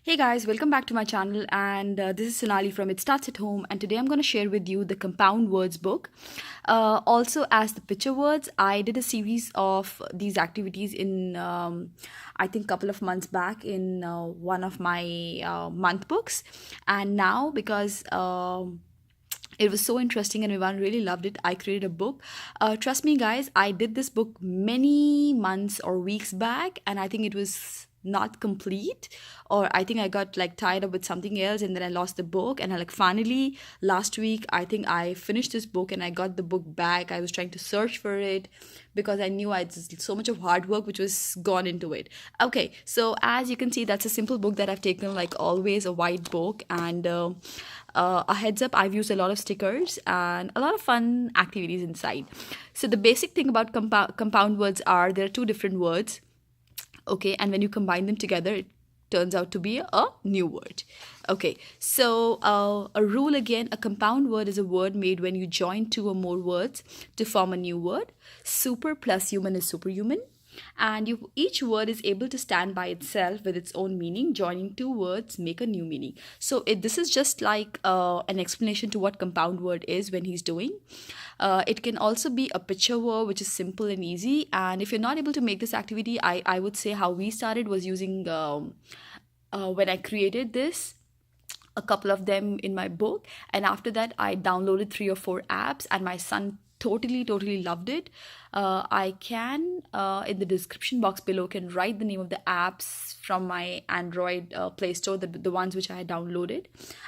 Hey guys, welcome back to my channel, and this is Sonali from It Starts at Home, and today I'm going to share with you the compound words book. Also, as the picture words, I did a series of these activities in I think couple of months back in one of my month books, and now because it was so interesting and everyone really loved it, I created a book. Trust me guys, I did this book many months or weeks back, and I think it was not complete, or I think I got like tied up with something else and then I lost the book, and I like finally last week I think I finished this book and I got the book back. I was trying to search for it because I knew I had so much of hard work which was gone into it. Okay, so as you can see, that's a simple book that I've taken, like always a white book, and a heads up, I've used a lot of stickers and a lot of fun activities inside. So the basic thing about compound words are there are two different words, okay, and when you combine them together it turns out to be a new word. Okay, so a rule again: a compound word is a word made when you join two or more words to form a new word. Super plus human is superhuman, and each word is able to stand by itself with its own meaning. Joining two words make a new meaning. So this is just like an explanation to what compound word is when he's doing. It can also be a picture word, which is simple and easy. And if you're not able to make this activity, I would say how we started was using when I created this, a couple of them in my book, and after that I downloaded 3 or 4 apps, and my son totally loved it. I can in the description box below can write the name of the apps from my Android Play Store, the ones which I had downloaded,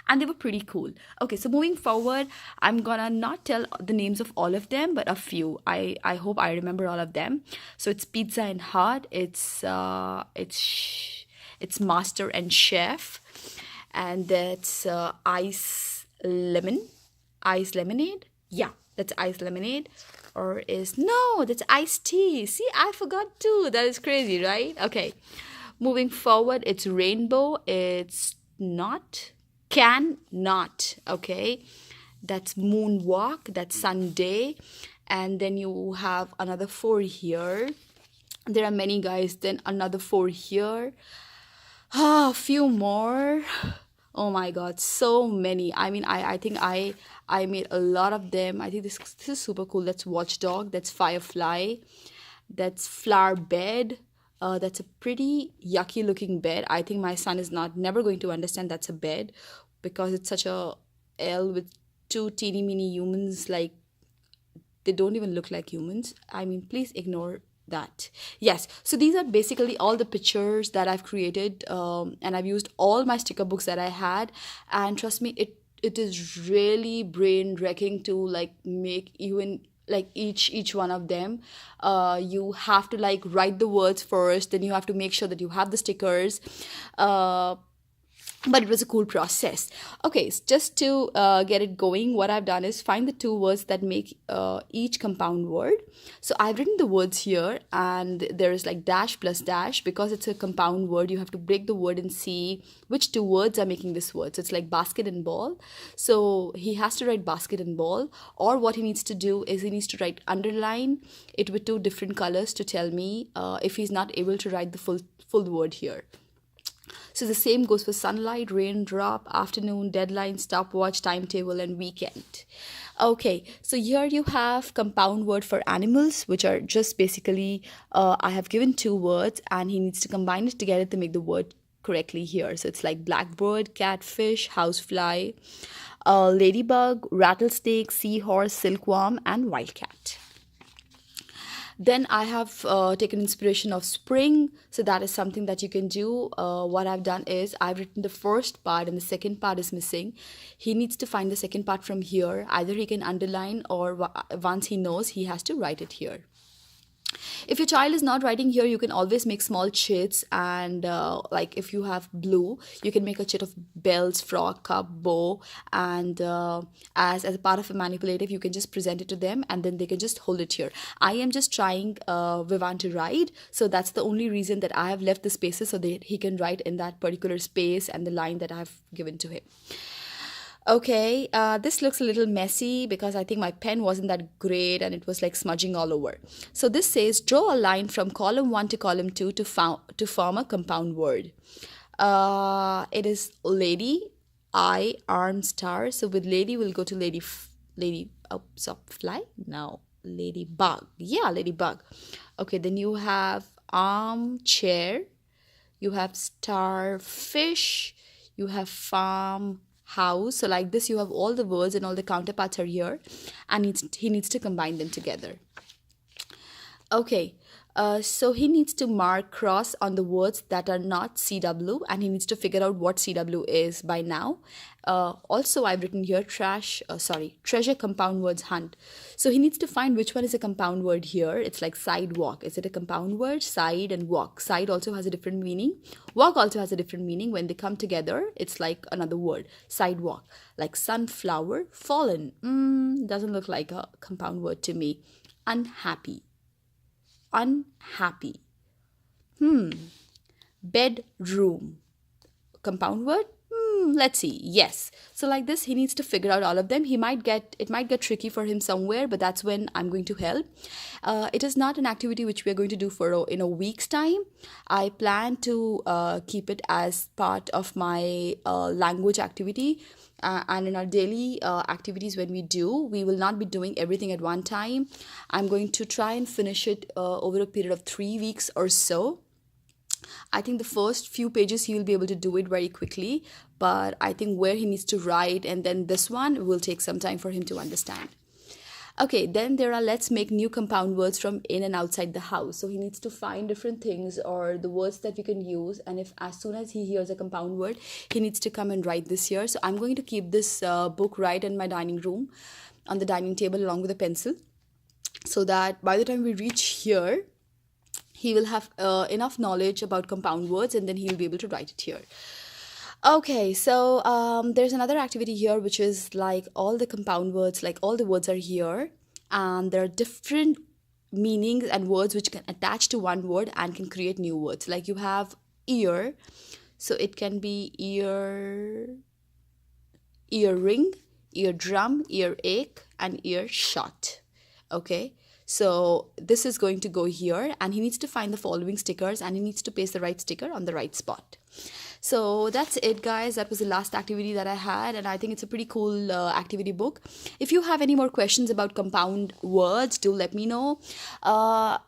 and they were pretty cool. Okay, so moving forward, I'm gonna not tell the names of all of them, but a few. I hope I remember all of them. So it's pizza and hut, it's master and chef, and that's ice lemonade. Yeah, that's ice lemonade. Or is no, that's iced tea. See, I forgot too. That is crazy, right? Okay, moving forward, it's rainbow. It's not can not. Okay, that's moonwalk. That's Sunday, and then you have another 4 here. There are many guys. Then another 4 here. A few more. Oh my god, so many. I mean, I think I made a lot of them. I think this is super cool. That's watchdog, that's firefly, that's flower bed. That's a pretty yucky looking bed. I think my son is not never going to understand that's a bed, because it's such a L with two teeny mini humans, like they don't even look like humans. I mean, please ignore that. Yes, so these are basically all the pictures that I've created, and I've used all my sticker books that I had, and trust me, it is really brain wrecking to like make even like each one of them. You have to like write the words first, then you have to make sure that you have the stickers. But it was a cool process. Okay, just to get it going, what I've done is find the 2 words that make each compound word. So I've written the words here, and there is like dash plus dash. Because it's a compound word, you have to break the word and see which 2 words are making this word. So it's like basket and ball. So he has to write basket and ball, or what he needs to do is he needs to write underline it with 2 different colors to tell me if he's not able to write the full word here. So the same goes for sunlight, raindrop, afternoon, deadline, stopwatch, timetable, and weekend. Okay, so here you have compound word for animals, which are just basically, I have given 2 words and he needs to combine it together to make the word correctly here. So it's like blackbird, catfish, housefly, ladybug, rattlesnake, seahorse, silkworm, and wildcat. Then I have taken inspiration of spring, so that is something that you can do. What I've done is I've written the first part and the second part is missing. He needs to find the second part from here. Either he can underline, or once he knows, he has to write it here. If your child is not writing here, you can always make small chits, and like if you have blue, you can make a chit of bells, frog, cup, bow, and as a part of a manipulative, you can just present it to them and then they can just hold it here. I am just trying Vivan to write, so that's the only reason that I have left the spaces so that he can write in that particular space and the line that I have given to him. Okay, this looks a little messy because I think my pen wasn't that great and it was like smudging all over. So this says draw a line from column 1 to column 2 to form a compound word. It is lady, I, arm, star. So with lady, we'll go to lady, oh, stop, fly? No, ladybug. Yeah, ladybug. Okay, then you have armchair, you have starfish, you have farm house. So like this, you have all the words and all the counterparts are here, and he needs to combine them together. Okay, so he needs to mark cross on the words that are not CW, and he needs to figure out what CW is by now. Also, I've written here treasure compound words hunt. So he needs to find which one is a compound word here. It's like sidewalk. Is it a compound word? Side and walk. Side also has a different meaning. Walk also has a different meaning. When they come together, it's like another word. Sidewalk. Like sunflower, fallen. Doesn't look like a compound word to me. Unhappy. Unhappy. Bedroom. Compound word? Let's see. Yes. So like this, he needs to figure out all of them. It might get tricky for him somewhere, but that's when I'm going to help. It is not an activity which we are going to do in a week's time. I plan to keep it as part of my language activity. And in our daily activities, when we will not be doing everything at one time. I'm going to try and finish it over a period of 3 weeks or so. I think the first few pages he will be able to do it very quickly, but I think where he needs to write and then this one will take some time for him to understand. Okay, then there are let's make new compound words from in and outside the house. So he needs to find different things or the words that we can use, and if as soon as he hears a compound word, he needs to come and write this here. So I'm going to keep this book right in my dining room on the dining table along with a pencil, so that by the time we reach here, he will have enough knowledge about compound words, and then he will be able to write it here. Okay, so there's another activity here which is like all the compound words, like all the words are here, and there are different meanings and words which can attach to one word and can create new words. Like you have ear, so it can be earring, eardrum, earache, and earshot. Okay, so this is going to go here, and he needs to find the following stickers, and he needs to paste the right sticker on the right spot. So that's it, guys. That was the last activity that I had, and I think it's a pretty cool activity book. If you have any more questions about compound words, do let me know.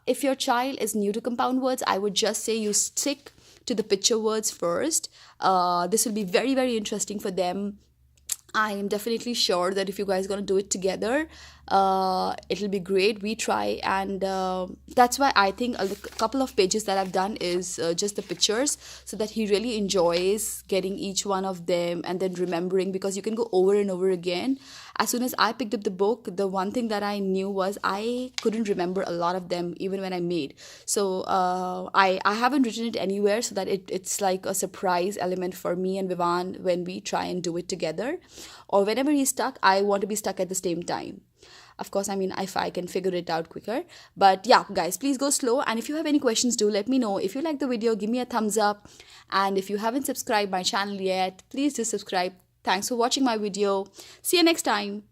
If your child is new to compound words, I would just say you stick to the picture words first. This will be very, very interesting for them. I am definitely sure that if you guys are going to do it together, it'll be great. We try, and that's why I think a couple of pages that I've done is just the pictures, so that he really enjoys getting each one of them and then remembering, because you can go over and over again. As soon as I picked up the book, the one thing that I knew was I couldn't remember a lot of them even when I made. So I haven't written it anywhere, so that it's like a surprise element for me and Vivan when we try and do it together. Or whenever he's stuck, I want to be stuck at the same time. Of course, I mean, if I can figure it out quicker. But yeah, guys, please go slow. And if you have any questions, do let me know. If you like the video, give me a thumbs up. And if you haven't subscribed my channel yet, please do subscribe. Thanks for watching my video. See you next time.